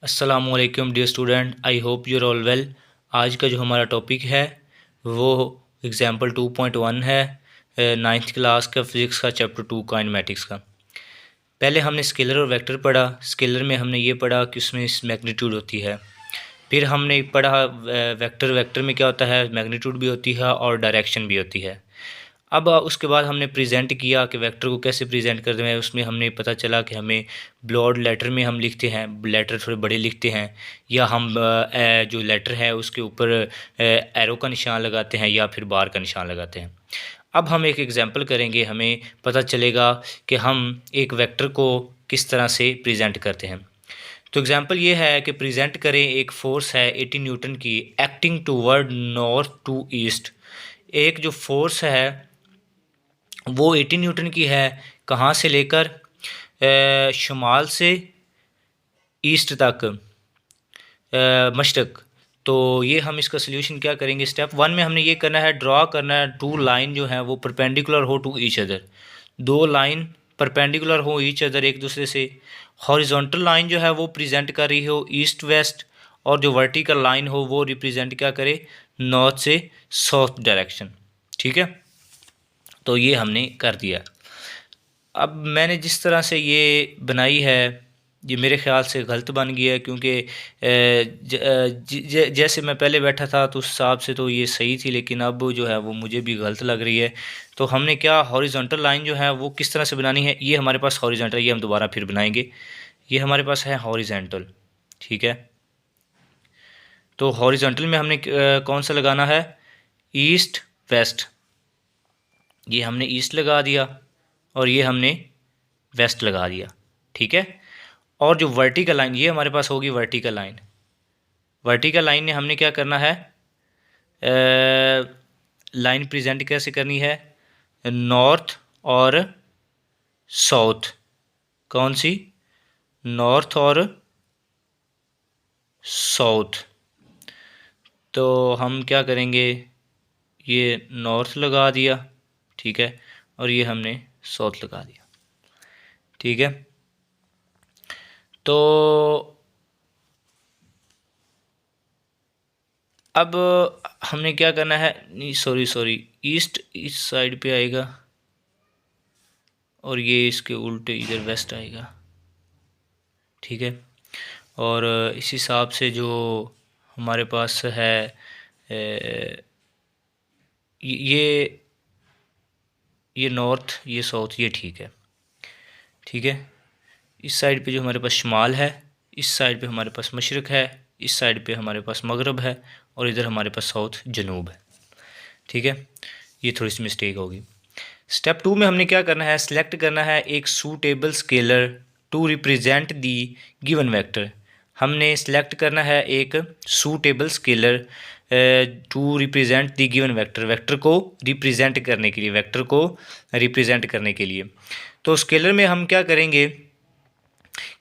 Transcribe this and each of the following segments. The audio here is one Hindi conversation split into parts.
अस्सलामुअलैकुम dear student, I hope you're all well. आज का जो हमारा टॉपिक है वो एग्जाम्पल 2.1 है, नाइन्थ क्लास का फिज़िक्स का चैप्टर 2 काइनेमेटिक्स का। पहले हमने स्केलर और वेक्टर पढ़ा। स्केलर में हमने ये पढ़ा कि उसमें मैग्नीट्यूड होती है। फिर हमने पढ़ा वेक्टर। वेक्टर में क्या होता है, मैग्नीट्यूड भी होती है और डायरेक्शन भी होती है। अब उसके बाद हमने प्रेजेंट किया कि वेक्टर को कैसे प्रेजेंट करते हैं। उसमें हमने पता चला कि हमें ब्रॉड लेटर में हम लिखते हैं, लेटर थोड़े बड़े लिखते हैं, या हम जो लेटर है उसके ऊपर एरो का निशान लगाते हैं या फिर बार का निशान लगाते हैं। अब हम एक एग्जांपल करेंगे, हमें पता चलेगा कि हम एक वेक्टर को किस तरह से प्रेजेंट करते हैं। तो एग्जांपल ये है कि प्रेजेंट करें एक फोर्स है 80 न्यूटन की, acting toward north to east. एक जो फोर्स है वो 80 न्यूटन की है, कहाँ से लेकर शुमाल से ईस्ट तक, मशरक़। तो ये हम इसका सोल्यूशन क्या करेंगे, स्टेप 1 में हमने ये करना है, ड्रा करना है टू लाइन जो है वो परपेंडिकुलर हो टू ईच अदर। दो लाइन परपेंडिकुलर हो ईच अदर, एक दूसरे से। हॉरिजॉन्टल लाइन जो है वो प्रेजेंट कर रही हो ईस्ट वेस्ट, और जो वर्टिकल लाइन हो वो रिप्रेजेंट क्या करे, नॉर्थ से साउथ डायरेक्शन। ठीक है, तो ये हमने कर दिया। अब मैंने जिस तरह से ये बनाई है ये मेरे ख़्याल से गलत बन गया है, क्योंकि जैसे मैं पहले बैठा था तो उस हिसाब से तो ये सही थी, लेकिन अब जो है वो मुझे भी गलत लग रही है। तो हमने क्या, हॉरिजॉन्टल लाइन जो है वो किस तरह से बनानी है, ये हमारे पास हॉरिजॉन्टल, ये हम दोबारा फिर बनाएंगे। ये हमारे पास है हॉरिजॉन्टल, ठीक है। तो हॉरिजॉन्टल में हमने कौन सा लगाना है, ईस्ट वेस्ट। ये हमने ईस्ट लगा दिया और ये हमने वेस्ट लगा दिया, ठीक है। और जो वर्टिकल लाइन ये हमारे पास होगी वर्टिकल लाइन। वर्टिकल लाइन में हमने क्या करना है, लाइन प्रेजेंट कैसे करनी है, नॉर्थ और साउथ। कौन सी, नॉर्थ और साउथ। तो हम क्या करेंगे, ये नॉर्थ लगा दिया, ठीक है, और ये हमने साउथ लगा दिया, ठीक है। तो अब हमने क्या करना है, नहीं सॉरी ईस्ट इस साइड पे आएगा और ये इसके उल्टे इधर वेस्ट आएगा, ठीक है। और इस हिसाब से जो हमारे पास है ये नॉर्थ, ये साउथ, ये ठीक है, ठीक है। इस साइड पे जो हमारे पास शुमाल है, इस साइड पे हमारे पास मशरक़ है, इस साइड पे हमारे पास मगरब है, और इधर हमारे पास साउथ जनूब है, ठीक है। ये थोड़ी सी मिस्टेक होगी। स्टेप 2 में हमने क्या करना है, सिलेक्ट करना है एक suitable scalar to represent the given vector. हमने सिलेक्ट करना है एक suitable scalar to represent the given vector, vector को रिप्रेजेंट करने के लिए, वेक्टर को रिप्रेजेंट करने के लिए। तो स्केलर में हम क्या करेंगे,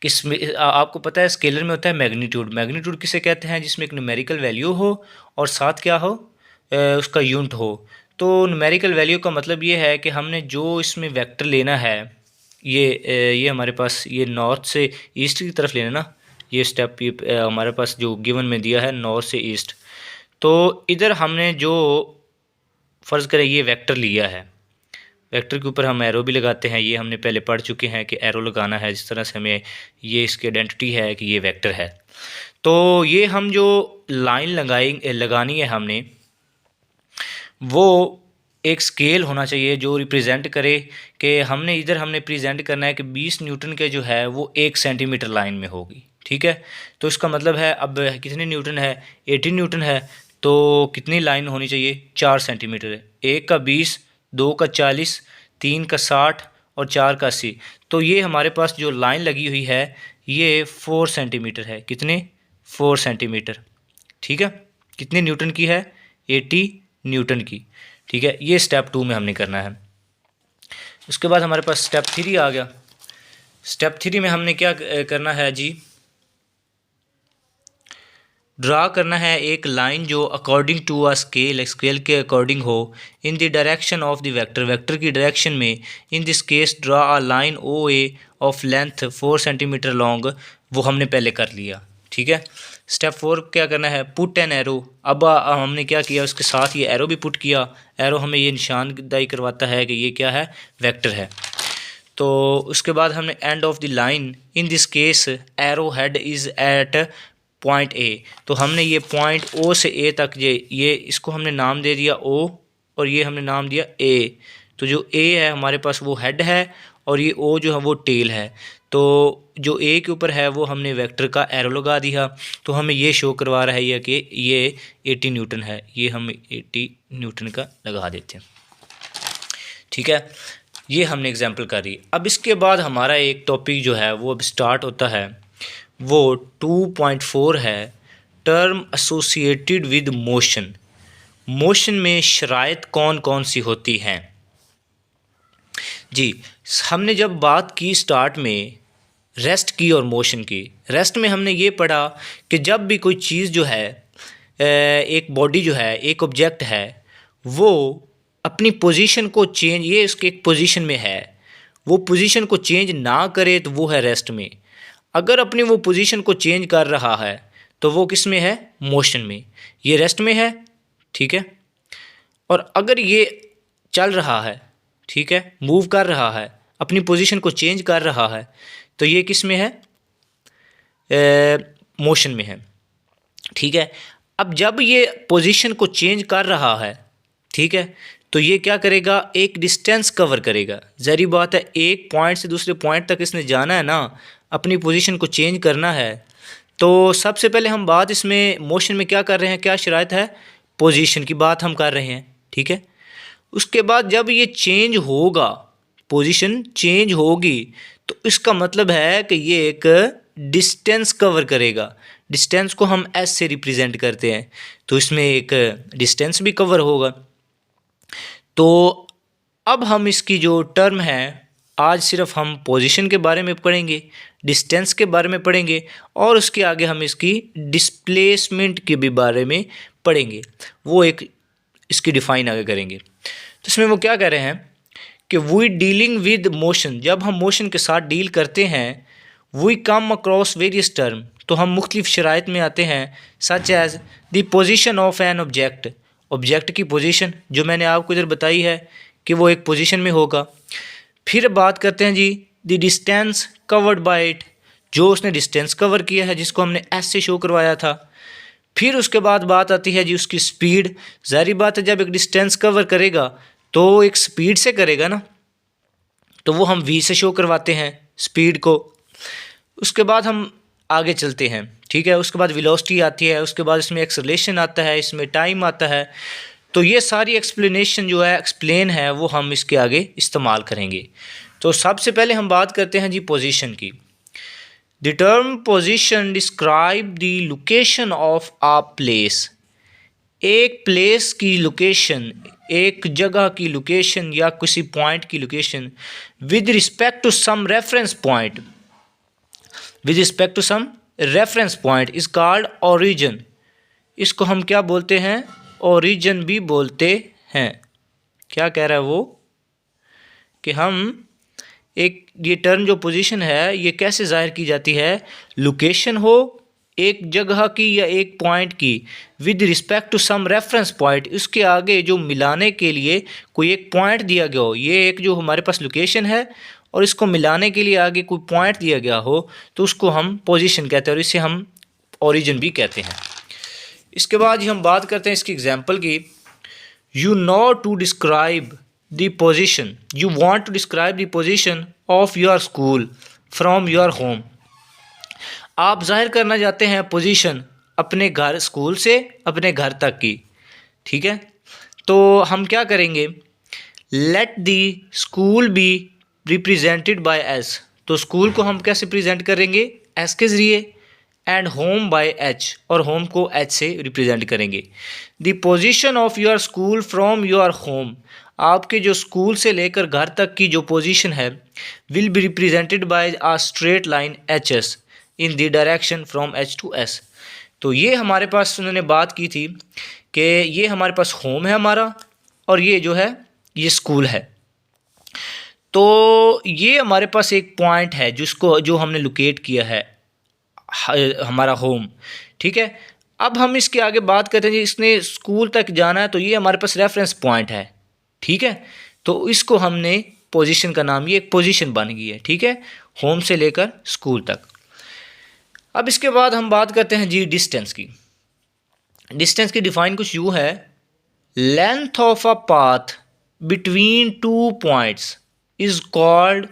किसमें आपको पता है स्केलर में होता है मैग्नीट्यूड। मैग्नीट्यूड किसे कहते हैं, जिसमें एक न्यूमेरिकल वैल्यू हो और साथ क्या हो, उसका यूनिट हो। तो न्यूमेरिकल वैल्यू का मतलब ये है कि हमने जो इसमें वेक्टर लेना है, ये हमारे पास ये नॉर्थ से ईस्ट की तरफ लेना ना, ये स्टेप ये हमारे पास जो गिवन में दिया है नॉर्थ से ईस्ट। तो इधर हमने जो फ़र्ज़ करें ये वेक्टर लिया है, वेक्टर के ऊपर हम एरो भी लगाते हैं, ये हमने पहले पढ़ चुके हैं कि एरो लगाना है, जिस तरह से हमें ये इसकी आइडेंटिटी है कि ये वेक्टर है। तो ये हम जो लाइन लगानी है हमने, वो एक स्केल होना चाहिए जो रिप्रेजेंट करे कि हमने इधर हमने प्रेजेंट करना है कि 20 न्यूटन के जो है वो 1 सेंटीमीटर लाइन में होगी, ठीक है। तो इसका मतलब है अब कितने न्यूटन है, 80 न्यूटन है, तो कितनी लाइन होनी चाहिए, 4 सेंटीमीटर है। 1 का 20, 2 का 40, 3 का 60 और 4 का 80। तो ये हमारे पास जो लाइन लगी हुई है ये 4 सेंटीमीटर है। कितने, 4 सेंटीमीटर, ठीक है। कितने न्यूटन की है, 80 न्यूटन की, ठीक है। ये स्टेप 2 में हमने करना है। उसके बाद हमारे पास स्टेप 3 आ गया। स्टेप 3 में हमने क्या करना है जी, ड्रा करना है एक लाइन जो according to a scale, scale के अकॉर्डिंग हो, in the direction of the vector, vector की डायरेक्शन में। In this case draw a line O A of length 4 centimetre long. वो हमने पहले कर लिया, ठीक है। स्टेप 4 क्या करना है, पुट एन एरो। अब हमने क्या किया, उसके साथ ये एरो भी पुट किया। एरो हमें ये निशानदाही करवाता है कि ये क्या है, वेक्टर है। तो उसके बाद हमने end of the line, in this case arrow head is at point A. तो हमने ये पॉइंट ओ से ए तक ये इसको हमने नाम दे दिया ओ, और ये हमने नाम दिया ए। तो जो ए है हमारे पास वो हेड है, और ये ओ जो है वो टेल है। तो जो ए के ऊपर है वो हमने वेक्टर का एरो लगा दिया। तो हमें ये शो करवा रहा है कि ये 80 न्यूटन है, ये हम 80 न्यूटन का लगा देते हैं। ठीक है, ये हमने एग्जांपल करी। अब इसके बाद हमारा एक टॉपिक जो है वो अब स्टार्ट होता है, वो 2.4 है, term associated with motion. Motion में शराइत कौन कौन सी होती हैं जी। हमने जब बात की स्टार्ट में रेस्ट की और मोशन की, रेस्ट में हमने ये पढ़ा कि जब भी कोई चीज़ जो है, एक बॉडी जो है, एक ऑब्जेक्ट है, वो अपनी पोजीशन को चेंज, ये उसके एक पोजीशन में है, वो पोजीशन को चेंज ना करे तो वो है रेस्ट में। अगर अपनी वो पोजीशन को चेंज कर रहा है तो वो किस में है, मोशन में, ये रेस्ट में है। ठीक है, और अगर ये चल रहा है, ठीक है, मूव कर रहा है, अपनी पोजीशन को चेंज कर रहा है, तो ये किस में है, मोशन में है। ठीक है, अब जब ये पोजीशन को चेंज कर रहा है, ठीक है, तो ये क्या करेगा, एक डिस्टेंस कवर करेगा। ज़ाहिर बात है, एक पॉइंट से दूसरे पॉइंट तक इसने जाना है ना, अपनी पोजीशन को चेंज करना है। तो सबसे पहले हम बात इसमें मोशन में क्या कर रहे हैं, क्या शराइत है, पोजीशन की बात हम कर रहे हैं। ठीक है, उसके बाद जब ये चेंज होगा, पोजीशन चेंज होगी, तो इसका मतलब है कि ये एक डिस्टेंस कवर करेगा। डिस्टेंस को हम एस से रिप्रेजेंट करते हैं, तो इसमें एक डिस्टेंस भी कवर होगा। तो अब हम इसकी जो टर्म है, आज सिर्फ हम पोजीशन के बारे में पढ़ेंगे, डिस्टेंस के बारे में पढ़ेंगे, और उसके आगे हम इसकी डिस्प्लेसमेंट के भी बारे में पढ़ेंगे, वो एक इसकी डिफ़ाइन आगे करेंगे। तो इसमें वो क्या कह रहे हैं कि वी डीलिंग विद मोशन, जब हम मोशन के साथ डील करते हैं, we come across various term, तो हम मुख्तलिफ शराइत में आते हैं, such as the position of an object, object की पोजीशन जो मैंने आपको इधर बताई है कि वो एक पोजीशन में होगा। फिर बात करते हैं जी the distance covered by it, जो उसने डिस्टेंस कवर किया है, जिसको हमने एस से शो करवाया था। फिर उसके बाद बात आती है जी उसकी स्पीड। ज़ाहिर बात है, जब एक डिस्टेंस कवर करेगा तो एक स्पीड से करेगा ना, तो वो हम वी से शो करवाते हैं स्पीड को। उसके बाद हम आगे चलते हैं, ठीक है, उसके बाद वेलोसिटी आती है, उसके बाद इसमें एक्सेलरेशन आता है, इसमें टाइम आता है। तो ये सारी एक्सप्लेनेशन जो है, एक्सप्लेन है, वो हम इसके आगे इस्तेमाल करेंगे। तो सबसे पहले हम बात करते हैं जी पोजीशन की। The term position describe the location of a place, एक प्लेस की लोकेशन, एक जगह की लोकेशन या किसी पॉइंट की location with respect to some reference point, with respect to some reference point is called origin. इसको हम क्या बोलते हैं, ओरिजिन भी बोलते हैं। क्या कह रहा है वो, कि हम एक, ये टर्म जो पोजीशन है ये कैसे ज़ाहिर की जाती है, लोकेशन हो एक जगह की या एक पॉइंट की, with respect to some reference point, उसके आगे जो मिलाने के लिए कोई एक पॉइंट दिया गया हो। ये एक जो हमारे पास लोकेशन है और इसको मिलाने के लिए आगे कोई पॉइंट दिया गया हो, तो उसको हम पोजीशन कहते हैं, और इसे हम ओरिजिन भी कहते हैं। इसके बाद हम बात करते हैं इसकी एग्जांपल की। You know to describe the position, you want to describe the position of your school from your home. आप जाहिर करना चाहते हैं पोजीशन अपने घर, स्कूल से अपने घर तक की। ठीक है, तो हम क्या करेंगे, let the school be represented by S. तो स्कूल को हम कैसे प्रेजेंट करेंगे, एस के ज़रिए, एंड होम बाय एच, और होम को एच से रिप्रेजेंट करेंगे। The position of your school from your home, आपके जो स्कूल से लेकर घर तक की जो पोजीशन है, will be represented by a straight line H S in the direction from H two S. तो ये हमारे पास उन्होंने बात की थी कि ये हमारे पास होम है हमारा, और ये जो है ये स्कूल है। तो ये हमारे पास एक पॉइंट है जिसको जो हमने लोकेट किया है। हमारा होम, ठीक है। अब हम इसके आगे बात करते हैं जी, इसने स्कूल तक जाना है, तो ये हमारे पास रेफरेंस पॉइंट है, ठीक है। तो इसको हमने पोजीशन का नाम, ये एक पोजीशन बन गई है, ठीक है, होम से लेकर स्कूल तक। अब इसके बाद हम बात करते हैं जी डिस्टेंस की। डिस्टेंस की डिफाइन कुछ यूँ है, length of a path between two points is called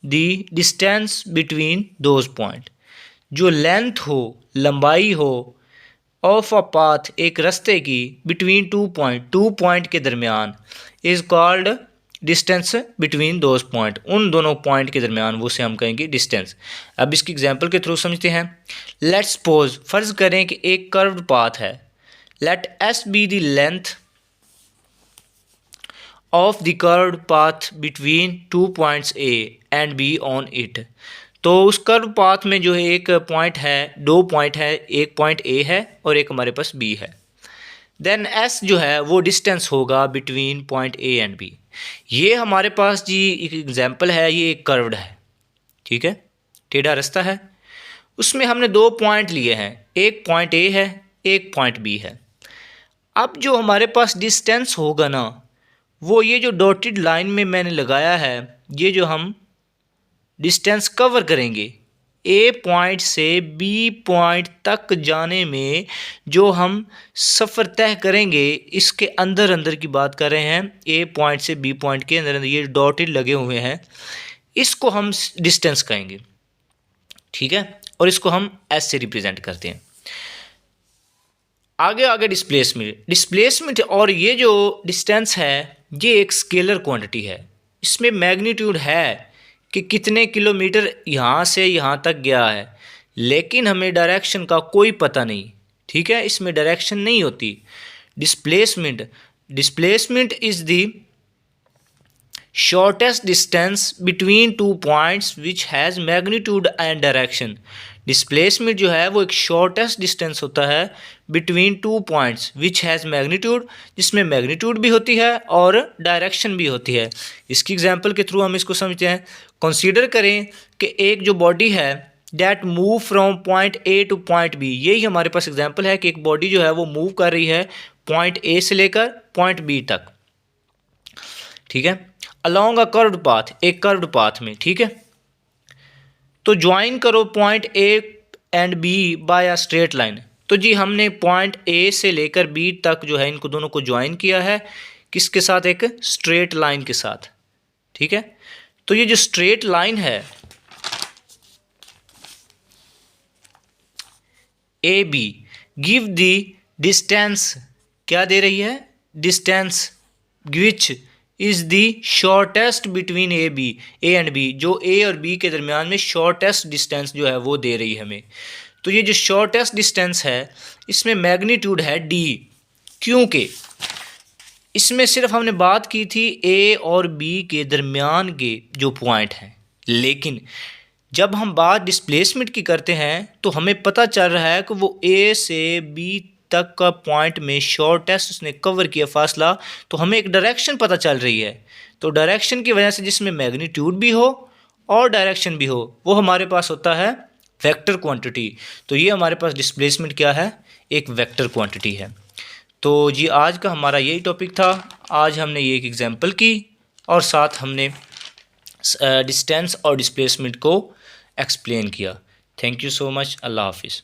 the distance between those point. जो लेंथ हो, लंबाई हो, ऑफ अ पाथ एक रास्ते की, बिटवीन टू पॉइंट के दरमियान, is called distance between those point, उन दोनों पॉइंट के दरमियान वो से हम कहेंगे डिस्टेंस। अब इसकी एग्जांपल के थ्रू समझते हैं। लेट्स सपोज, फ़र्ज़ करें कि एक कर्व्ड पाथ है, let s be the length of the curved path between two points A and B on it. तो उस कर्व पाथ में जो है एक पॉइंट है, दो पॉइंट है, एक पॉइंट ए है और एक हमारे पास बी है। देन एस जो है वो डिस्टेंस होगा between point A and B. ये हमारे पास जी एक एग्जांपल है, ये एक कर्व्ड है, ठीक है, टेढ़ा रास्ता है, उसमें हमने दो पॉइंट लिए हैं, एक पॉइंट ए है, एक पॉइंट बी है। अब जो हमारे पास डिस्टेंस होगा ना, वो ये जो डॉटेड लाइन में मैंने लगाया है, ये जो हम डिस्टेंस कवर करेंगे ए पॉइंट से बी पॉइंट तक जाने में, जो हम सफ़र तय करेंगे, इसके अंदर अंदर की बात कर रहे हैं, ए पॉइंट से बी पॉइंट के अंदर अंदर ये डॉटेड लगे हुए हैं, इसको हम डिस्टेंस कहेंगे, ठीक है। और इसको हम एस से रिप्रेजेंट करते हैं। आगे डिस्प्लेसमेंट और ये जो डिस्टेंस है, ये एक स्केलर क्वांटिटी है। इसमें मैग्नीट्यूड है कि कितने किलोमीटर यहाँ से यहाँ तक गया है, लेकिन हमें डायरेक्शन का कोई पता नहीं, ठीक है, इसमें डायरेक्शन नहीं होती। Displacement is the shortest distance between two points which has magnitude and direction. Displacement जो है वो एक शॉर्टेस्ट डिस्टेंस होता है between two points which has magnitude, जिसमें मैग्नीट्यूड भी होती है और डायरेक्शन भी होती है। इसकी एग्जांपल के थ्रू हम इसको समझते हैं। कंसीडर करें कि एक जो बॉडी है that move from point A to point B, यही हमारे पास एग्जांपल है कि एक बॉडी जो है वो मूव कर रही है पॉइंट ए से लेकर पॉइंट बी तक, ठीक है, अलॉन्ग अ कर्व्ड पाथ, एक कर्व्ड पाथ में, ठीक है। तो ज्वाइन करो point A and B by a straight line. तो जी हमने पॉइंट ए से लेकर बी तक जो है इनको दोनों को ज्वाइन किया है, किसके साथ, एक स्ट्रेट लाइन के साथ, ठीक है। तो ये जो स्ट्रेट लाइन है A B give the distance, क्या दे रही है, distance which is the shortest between A and B, जो ए और बी के दरमियान में शॉर्टेस्ट डिस्टेंस जो है वो दे रही है हमें। तो ये जो शॉर्टेस्ट डिस्टेंस है, इसमें मैग्नीट्यूड है डी, क्योंकि इसमें सिर्फ हमने बात की थी ए और बी के दरमियान के जो पॉइंट हैं, लेकिन जब हम बात डिस्प्लेसमेंट की करते हैं तो हमें पता चल रहा है कि वो ए से बी तक का पॉइंट में शॉर्टेस्ट उसने कवर किया फासला, तो हमें एक डायरेक्शन पता चल रही है। तो डायरेक्शन की वजह से जिसमें मैग्नीट्यूड भी हो और डायरेक्शन भी हो, वो हमारे पास होता है वेक्टर क्वांटिटी। तो ये हमारे पास डिस्प्लेसमेंट क्या है, एक वेक्टर क्वांटिटी है। तो जी आज का हमारा यही टॉपिक था। आज हमने ये एक एग्जांपल की और साथ हमने डिस्टेंस और डिस्प्लेसमेंट को एक्सप्लेन किया। Thank you so much. अल्लाह हाफिज़।